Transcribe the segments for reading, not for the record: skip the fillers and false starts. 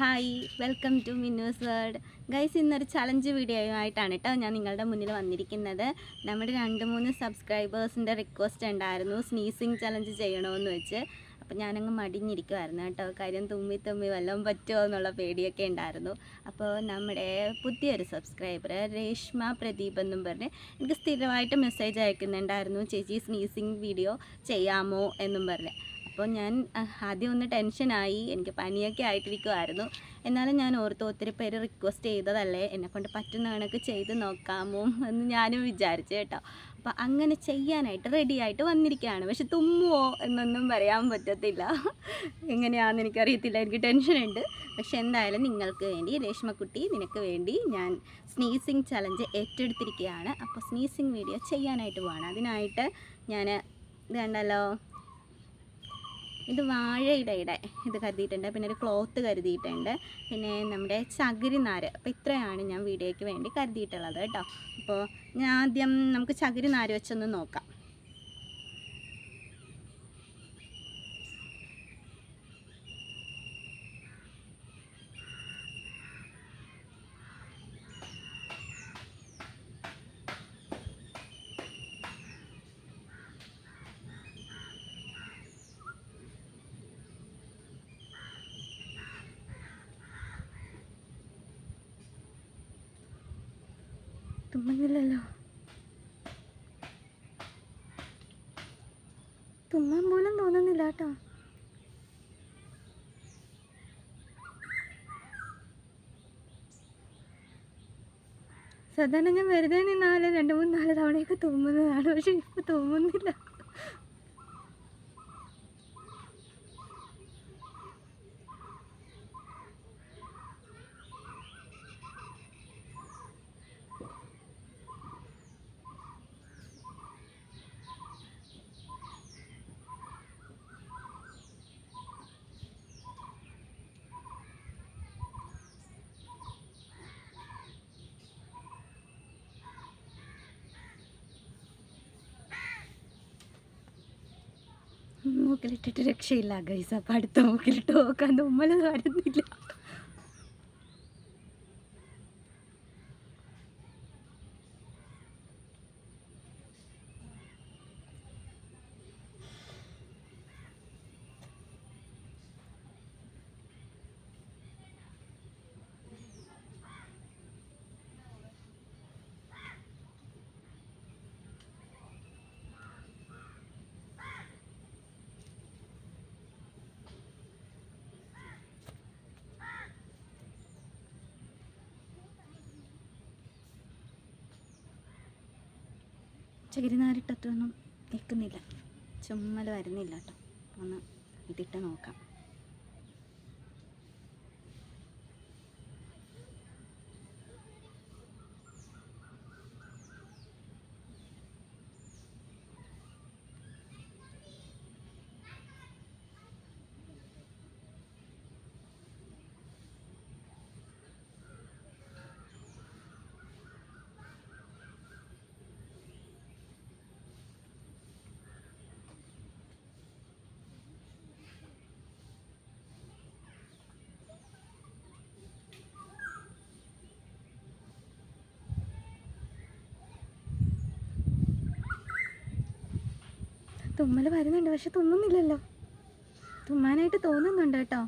Hi, welcome to Minnus world. Guys, ഇന്നൊരു challenge video ആയിട്ടാണ് കേട്ടോ ഞാൻ നിങ്ങളുടെ മുന്നിൽ വന്നിരിക്കുന്നത്. നമ്മുടെ 2-3 സബ്സ്ക്രൈബേഴ്സിൻ്റെ റിക്വസ്റ്റ് ഉണ്ടായിരുന്നു സ്നീസിങ് ചലഞ്ച് ചെയ്യണമെന്ന് വെച്ച്. അപ്പോൾ ഞാനങ്ങ് മടിഞ്ഞിരിക്കുമായിരുന്നു കേട്ടോ. കാര്യം തുമ്മി വല്ലതും പറ്റുമോ എന്നുള്ള പേടിയൊക്കെ ഉണ്ടായിരുന്നു. അപ്പോൾ നമ്മുടെ പുതിയൊരു സബ്സ്ക്രൈബർ രേഷ്മ പ്രദീപ് എന്നും പറഞ്ഞ് എനിക്ക് സ്ഥിരമായിട്ട് മെസ്സേജ് അയക്കുന്നുണ്ടായിരുന്നു, ചേച്ചി സ്നീസിങ് വീഡിയോ ചെയ്യാമോ എന്നും പറഞ്ഞ്. അപ്പോൾ ഞാൻ ആദ്യം ഒന്ന് ടെൻഷനായി, എനിക്ക് പനിയൊക്കെ ആയിട്ടിരിക്കുമായിരുന്നു. എന്നാലും ഞാൻ ഓർത്ത് ഒത്തിരി പേര് റിക്വസ്റ്റ് ചെയ്തതല്ലേ, എന്നെക്കൊണ്ട് പറ്റുന്ന കണക്ക് ചെയ്ത് നോക്കാമോ എന്ന് ഞാനും വിചാരിച്ചു കേട്ടോ. അപ്പോൾ അങ്ങനെ ചെയ്യാനായിട്ട് റെഡിയായിട്ട് വന്നിരിക്കുകയാണ്. പക്ഷെ തുമ്മുവോ എന്നൊന്നും പറയാൻ പറ്റത്തില്ല, എങ്ങനെയാണെന്ന് എനിക്കറിയത്തില്ല, എനിക്ക് ടെൻഷനുണ്ട്. പക്ഷെ എന്തായാലും നിങ്ങൾക്ക് വേണ്ടി, രേഷ്മക്കുട്ടി നിനക്ക് വേണ്ടി ഞാൻ സ്നീസിങ് ചലഞ്ച് ഏറ്റെടുത്തിരിക്കുകയാണ്. അപ്പോൾ സ്നീസിങ് വീഡിയോ ചെയ്യാനായിട്ട് പോവാണ്. അതിനായിട്ട് ഞാൻ ഇത് കണ്ടല്ലോ, ഇത് വാഴയുടെ ഇത് കരുതിയിട്ടുണ്ട്, പിന്നെ ഒരു ക്ലോത്ത് കരുതിയിട്ടുണ്ട്, പിന്നെ നമ്മുടെ ചകിരിനാര്. അപ്പോൾ ഇത്രയാണ് ഞാൻ വീഡിയോയ്ക്ക് വേണ്ടി കരുതിയിട്ടുള്ളത് കേട്ടോ. അപ്പോൾ ഞാൻ ആദ്യം നമുക്ക് ചകിരിനാര് വെച്ചൊന്ന് നോക്കാം. തുമ്മുന്നില്ലല്ലോ, തുമ്മാൻ പോലും തോന്നുന്നില്ല കേട്ടോ. സാധാരണ ഞാൻ വെറുതെ നിന്നാല് 2-3-4 തവണയൊക്കെ തുമ്മുന്നതാണ്, പക്ഷെ ഇപ്പോൾ തുമ്മുന്നില്ല. മൂക്കിലിട്ടിട്ട് രക്ഷയില്ല ഗൈസ്. അപ്പം അടുത്ത മൂക്കിലിട്ട് നോക്കാൻ തുമ്മൽ വരുന്നില്ല. ചകിരിനാരിട്ടൊന്നും നിൽക്കുന്നില്ല, ചുമ്മൽ വരുന്നില്ല കേട്ടോ. ഒന്ന് ഇതിട്ട് നോക്കാം. തുമ്മൽ വരുന്നുണ്ട്, പക്ഷെ തുമ്മുന്നില്ലല്ലോ. തുമ്മാനായിട്ട് തോന്നുന്നുണ്ട് കേട്ടോ.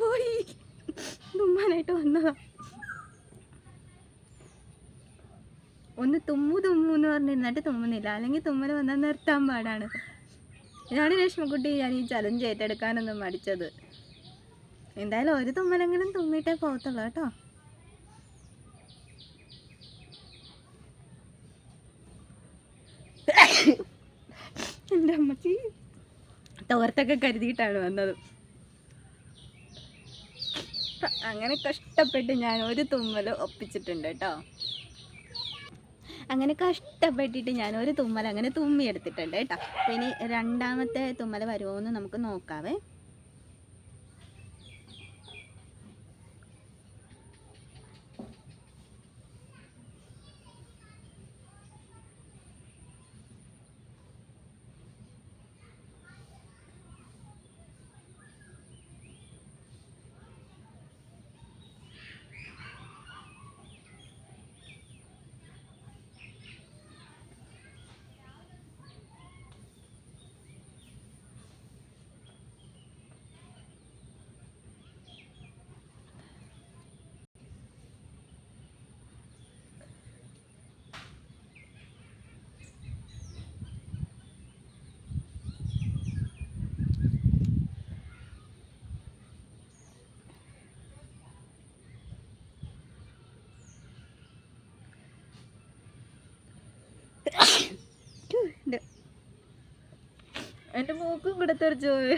പോയി, തുമ്മാനായിട്ട് വന്നതാ. ഒന്ന് തുമ്മു എന്ന് പറഞ്ഞിരുന്നിട്ട് തുമ്മുന്നില്ല, അല്ലെങ്കിൽ തുമ്മൽ വന്നാൽ നിർത്താൻ പാടാണ്. ഇതാണ് രേഷ്മക്കുട്ടി ഞാൻ ഈ ചലഞ്ച് ഏറ്റെടുക്കാനൊന്നും മടിച്ചത്. എന്തായാലും ഒരു തുമ്മലെങ്കിലും തുമ്മിയിട്ടേ പോകത്തുള്ളൂ കേട്ടോ. എൻ്റെ അമ്മച്ചി തോർത്തൊക്കെ കരുതിയിട്ടാണ് വന്നത്. അങ്ങനെ കഷ്ടപ്പെട്ട് ഞാൻ ഒരു തുമ്മൽ ഒപ്പിച്ചിട്ടുണ്ട് കേട്ടോ. അങ്ങനെ കഷ്ടപ്പെട്ടിട്ട് ഞാൻ ഒരു തുമ്മൽ അങ്ങനെ തുമ്മിയെടുത്തിട്ടുണ്ട് കേട്ടോ. അപ്പോൾ ഇനി രണ്ടാമത്തെ തുമ്മൽ വരുമോ എന്ന് നമുക്ക് നോക്കാവേ. എൻ്റെ മൂക്കും കൂടെ തെറിച്ചു പോയി.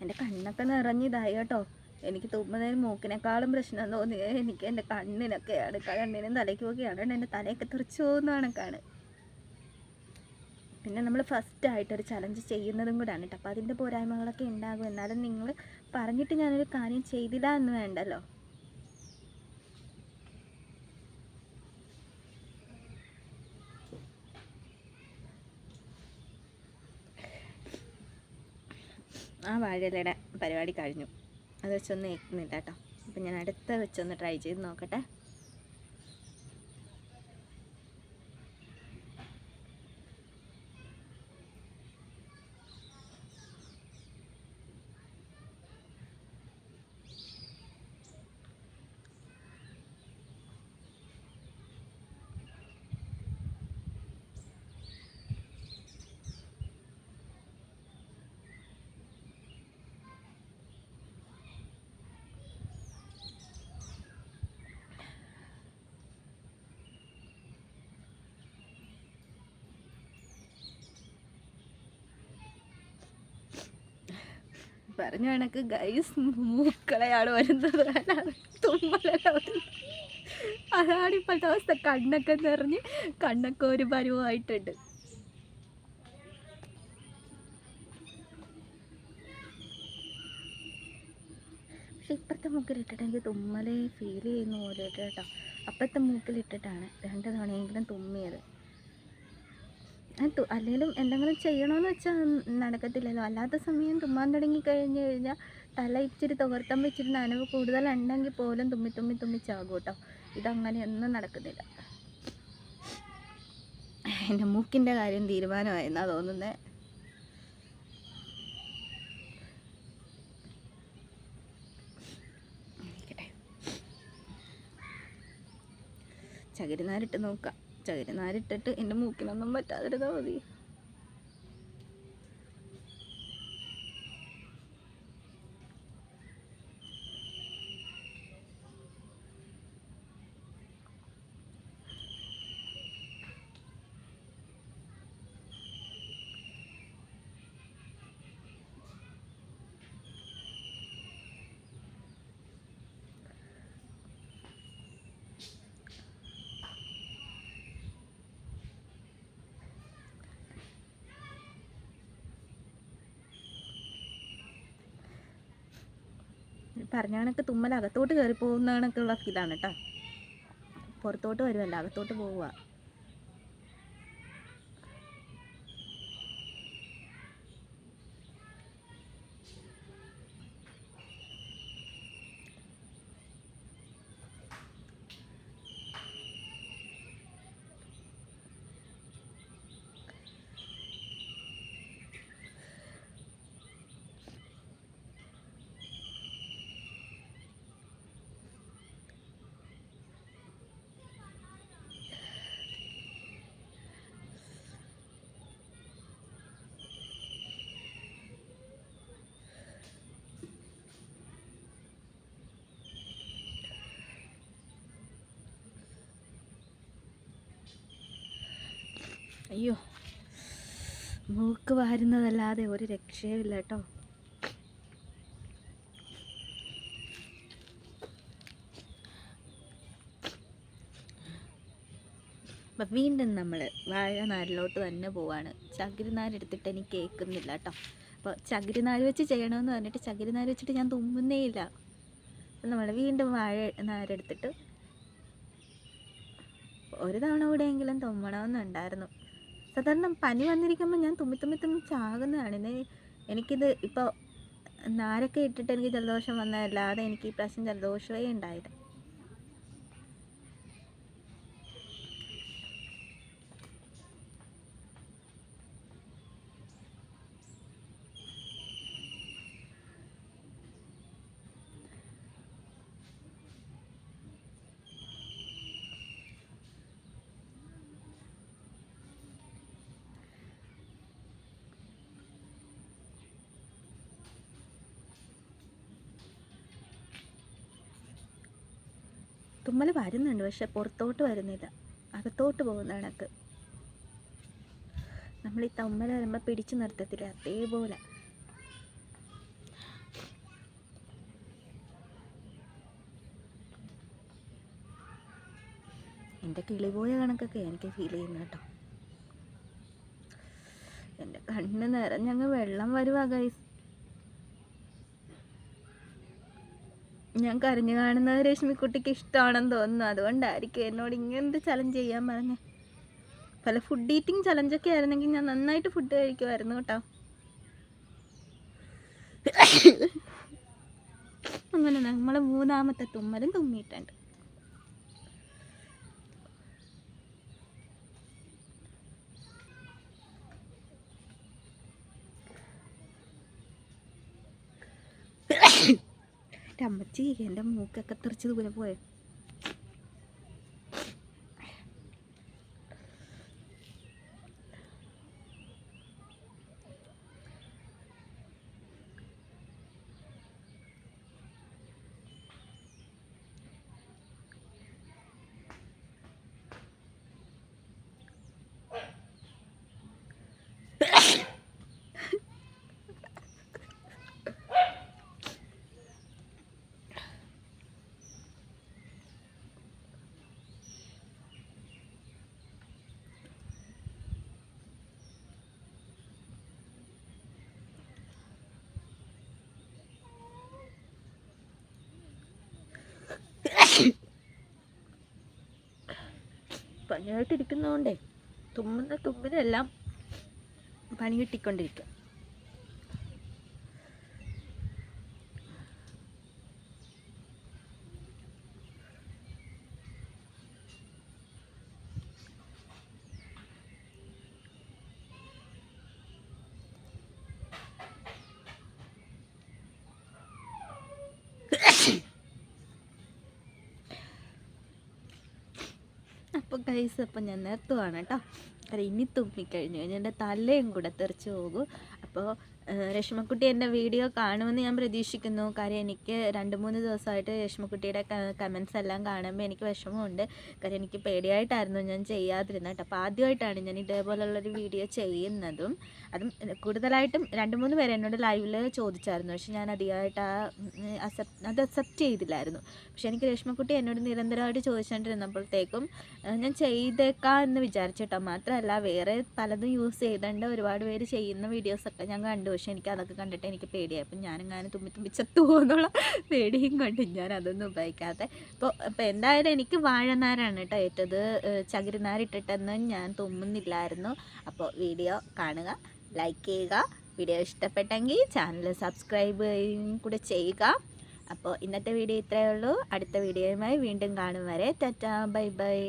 എൻ്റെ കണ്ണൊക്കെ നിറഞ്ഞിതായി കേട്ടോ. എനിക്ക് തുമ്മുന്നതിന് മൂക്കിനേക്കാളും പ്രശ്നം തോന്നിയത് എനിക്ക് എൻ്റെ കണ്ണിനൊക്കെയാണ്. കണ്ണിനും തലയ്ക്കുമൊക്കെയാണ്. എൻ്റെ തലയൊക്കെ തെറിച്ചു പോകുന്ന കണക്കാണ്. പിന്നെ നമ്മൾ ഫസ്റ്റായിട്ടൊരു ചലഞ്ച് ചെയ്യുന്നതും കൂടെയാണ് കേട്ടോ. അപ്പോൾ അതിൻ്റെ പോരായ്മകളൊക്കെ ഉണ്ടാകും. എന്നാലും നിങ്ങൾ പറഞ്ഞിട്ട് ഞാനൊരു കാര്യം ചെയ്തില്ല എന്ന് വേണ്ടല്ലോ. ആ വാഴയിലയുടെ പരിപാടി കഴിഞ്ഞു. അത് വെച്ചൊന്നും ഏൽക്കുന്നില്ല കേട്ടോ. അപ്പം ഞാൻ അടുത്ത വെച്ചൊന്ന് ട്രൈ ചെയ്ത് നോക്കട്ടെ. പറഞ്ഞ കണക്ക് ഗൈസ് മൂക്കളെയാണ് വരുന്നത്, തുമ്മലല്ല വരുന്നത്. അതാണ് ഇപ്പോഴത്തെ അവസ്ഥ. കണ്ണൊക്കെ നിറഞ്ഞ് കണ്ണൊക്കെ ഒരു പരുവമായിട്ടുണ്ട്. പക്ഷെ ഇപ്പോഴത്തെ മൂക്കിലിട്ടിട്ട് എനിക്ക് തുമ്മലേ ഫീൽ ചെയ്യുന്ന പോലെ കേട്ടോ. അപ്പോഴത്തെ മൂക്കിലിട്ടിട്ടാണ് 2 തവണയെങ്കിലും തുമ്മിയത്. അല്ലെങ്കിലും എന്തെങ്കിലും ചെയ്യണമെന്ന് വെച്ചാൽ നടക്കത്തില്ലല്ലോ. അല്ലാത്ത സമയം തുമ്മാൻ തുടങ്ങി കഴിഞ്ഞ് കഴിഞ്ഞാൽ തല ഇച്ചിരി തുവർത്തുമ്പോൾ ഇച്ചിരി നനവ് കൂടുതലുണ്ടെങ്കിൽ പോലും തുമ്മിച്ചാകും കേട്ടോ. ഇതങ്ങനെയൊന്നും നടക്കുന്നില്ല. എൻ്റെ മൂക്കിൻ്റെ കാര്യം തീരുമാനമായെന്നാണ് തോന്നുന്നത്. ചകിരിനാരിട്ട് നോക്കാം. ചകിരിനാരിട്ടിട്ട് എൻ്റെ മൂക്കിനൊന്നും പറ്റാതിരുന്നാൽ മതി. പറഞ്ഞ കണക്ക് തുമ്മൽ അകത്തോട്ട് കയറി പോകുന്ന കണക്കുള്ള ഫീലാണ് കേട്ടോ. പുറത്തോട്ട് വരുമല്ല, അകത്തോട്ട് പോവുക. അയ്യോ, മൂക്ക് വാരുന്നതല്ലാതെ ഒരു രക്ഷയുമില്ല കേട്ടോ. അപ്പം വീണ്ടും നമ്മൾ വാഴനാരിലോട്ട് തന്നെ പോവാണ്. ചകിരിനാരെടുത്തിട്ട് എനിക്ക് കേൾക്കുന്നില്ല കേട്ടോ. അപ്പോൾ ചകിരിനാര് വെച്ച് ചെയ്യണമെന്ന് പറഞ്ഞിട്ട് ചകിരിനാര് വെച്ചിട്ട് ഞാൻ തുമ്മുന്നേ ഇല്ല. അപ്പം നമ്മൾ വീണ്ടും വാഴനാരെടുത്തിട്ട് ഒരു തവണ കൂടെയെങ്കിലും തുമ്മണമെന്നുണ്ടായിരുന്നു. സാധാരണ പനി വന്നിരിക്കുമ്പോൾ ഞാൻ തുമ്മി ചാകുന്നതാണ്. എനിക്കിത് ഇപ്പോൾ നാരൊക്കെ ഇട്ടിട്ട് എനിക്ക് ജലദോഷം വന്നതല്ലാതെ എനിക്ക് ഈ പ്രാവശ്യം ജലദോഷമേ ഉണ്ടായില്ല. തുമ്മൽ വരുന്നുണ്ട്, പക്ഷെ പുറത്തോട്ട് വരുന്നില്ല, അകത്തോട്ട് പോകുന്ന കണക്ക്. നമ്മൾ ഈ തുമ്മൽ വരുമ്പോൾ പിടിച്ചു നിർത്തത്തില്ല, അതേപോലെ. എൻ്റെ കിളി പോയ കണക്കൊക്കെ എനിക്ക് ഫീൽ ചെയ്യുന്നു കേട്ടോ. എൻ്റെ കണ്ണ് നിറഞ്ഞങ്ങ് വെള്ളം വരുവാ ഗൈസ്. ഞാൻ കരഞ്ഞു കാണുന്നത് രശ്മിക്കുട്ടിക്ക് ഇഷ്ടമാണെന്ന് തോന്നുന്നു, അതുകൊണ്ടായിരിക്കും എന്നോട് ഇങ്ങനത്തെ ചലഞ്ച് ചെയ്യാൻ പറഞ്ഞേ. പല ഫുഡ് ഈറ്റിംഗ് ചലഞ്ചൊക്കെ ആയിരുന്നെങ്കിൽ ഞാൻ നന്നായിട്ട് ഫുഡ് കഴിക്കുമായിരുന്നു കേട്ടോ. അങ്ങനെ നമ്മൾ മൂന്നാമത്തെ തുമ്മലും തുമ്മിയിട്ടുണ്ട്. അമ്മച്ചി എൻ്റെ മൂക്കൊക്കെ തെറിച്ചത് പോലെ പോയോ. പണിയായിട്ടിരിക്കുന്നതുകൊണ്ടേ തുമ്മിനെല്ലാം പണി കിട്ടിക്കൊണ്ടിരിക്കുക. അപ്പോൾ ഗൈസ്, അപ്പം ഞാൻ നിർത്തുവാണ് കേട്ടോ. അത് ഇനി തുമ്മിക്കഴിഞ്ഞു കഴിഞ്ഞാൽ എൻ്റെ തലയും കൂടെ തെറിച്ച് പോകും. അപ്പോൾ രശ്മിക്കുട്ടി എൻ്റെ വീഡിയോ കാണുമെന്ന് ഞാൻ പ്രതീക്ഷിക്കുന്നു. കാര്യം എനിക്ക് 2-3 ദിവസമായിട്ട് രശ്മിക്കുട്ടിയുടെ കമൻസ് എല്ലാം കാണുമ്പോൾ എനിക്ക് വിഷമമുണ്ട്. കാര്യം എനിക്ക് പേടിയായിട്ടായിരുന്നു ഞാൻ ചെയ്യാതിരുന്നത് കേട്ടോ. അപ്പോൾ ആദ്യമായിട്ടാണ് ഞാൻ ഇതേപോലുള്ളൊരു വീഡിയോ ചെയ്യുന്നതും. അതും കൂടുതലായിട്ടും 2-3 പേര് എന്നോട് ലൈവിൽ ചോദിച്ചായിരുന്നു, പക്ഷെ ഞാൻ അധികമായിട്ട് അത് അക്സെപ്റ്റ് ചെയ്തില്ലായിരുന്നു. പക്ഷെ എനിക്ക് രശ്മിക്കുട്ടി എന്നോട് നിരന്തരമായിട്ട് ചോദിച്ചുകൊണ്ടിരുന്നപ്പോഴത്തേക്കും ഞാൻ ചെയ്തേക്കാം എന്ന് വിചാരിച്ചിട്ടോ. മാത്രമല്ല വേറെ പലതും യൂസ് ചെയ്തുകൊണ്ട് ഒരുപാട് പേര് ചെയ്യുന്ന വീഡിയോസൊക്കെ ഞാൻ കണ്ടു. പക്ഷെ എനിക്ക് അതൊക്കെ കണ്ടിട്ട് എനിക്ക് പേടിയായി. അപ്പം ഞാനെങ്ങാനും തുമ്മി ചത്തു പോകുന്നുള്ള പേടിയും കൊണ്ട് ഞാൻ അതൊന്നും ഉപയോഗിക്കാതെ അപ്പോൾ എന്തായാലും എനിക്ക് വാഴനാരാണ് കേട്ടോ ഏറ്റത്. ചകിരിനാരിട്ടിട്ടൊന്നും ഞാൻ തുമ്മുന്നില്ലായിരുന്നു. അപ്പോൾ വീഡിയോ കാണുക, ലൈക്ക് ചെയ്യുക, വീഡിയോ ഇഷ്ടപ്പെട്ടെങ്കിൽ ചാനൽ സബ്സ്ക്രൈബ് കൂടെ ചെയ്യുക. അപ്പോൾ ഇന്നത്തെ വീഡിയോ ഇത്രയേ ഉള്ളൂ. അടുത്ത വീഡിയോയുമായി വീണ്ടും കാണും വരെ ടാറ്റാ, ബൈ ബൈ.